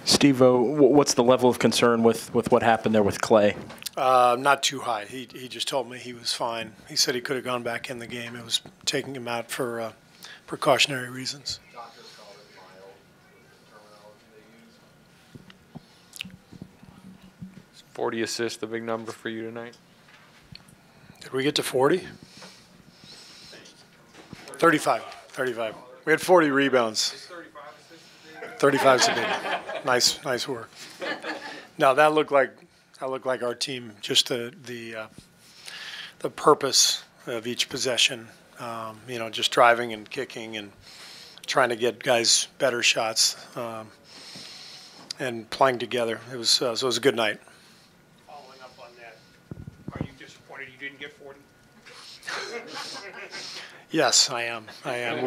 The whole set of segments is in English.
Steve, what's the level of concern with what happened there with Clay? Not too high. He just told me he was fine. He said he could have gone back in the game. It was taking him out for precautionary reasons. 40 assists, the big number for you tonight? Did we get to 40? 35. We had 40 rebounds. 35 is a big. Nice work. No, that looked like our team. Just the purpose of each possession. Just driving and kicking and trying to get guys better shots and playing together. It was a good night. Following up on that, are you disappointed you didn't get 40? Yes, I am,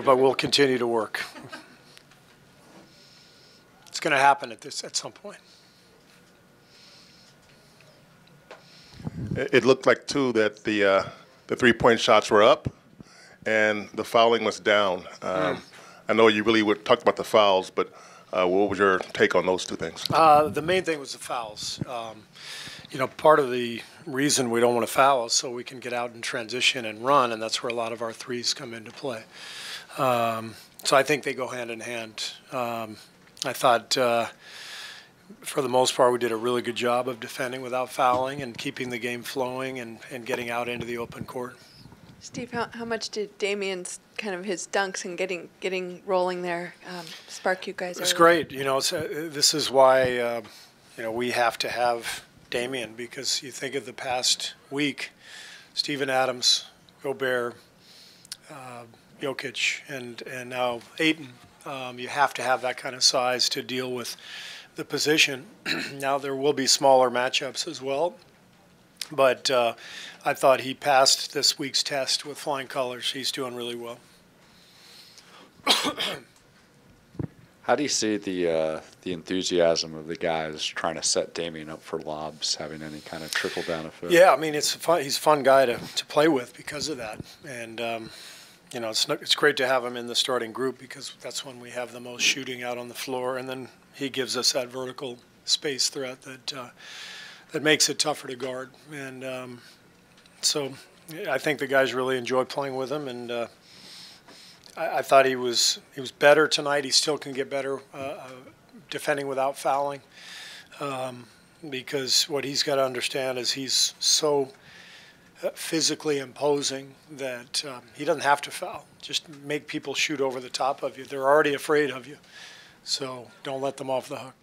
but we'll continue to work. It's going to happen at some point. It looked like, too, that the three-point shots were up and the fouling was down. I know you really would talk about the fouls, but what was your take on those two things? The main thing was the fouls. Part of the reason we don't want to foul is so we can get out and transition and run, and that's where a lot of our threes come into play. So I think they go hand in hand. I thought, for the most part, we did a really good job of defending without fouling and keeping the game flowing and getting out into the open court. Steve, how much did Damian's kind of his dunks and getting rolling there spark you guys? It's great. This is why we have to have Damian, because you think of the past week, Steven Adams, Gobert, Jokic, and now Ayton. You have to have that kind of size to deal with the position. Now there will be smaller matchups as well, but I thought he passed this week's test with flying colors. He's doing really well. How do you see the enthusiasm of the guys trying to set Damian up for lobs, having any kind of trickle-down effect? Yeah, I mean, he's a fun guy to play with because of that. And, it's great to have him in the starting group because that's when we have the most shooting out on the floor. And then he gives us that vertical space threat that makes it tougher to guard. And so I think the guys really enjoy playing with him. And I thought he was better tonight. He still can get better defending without fouling because what he's got to understand is he's so physically imposing that he doesn't have to foul. Just make people shoot over the top of you. They're already afraid of you. So don't let them off the hook.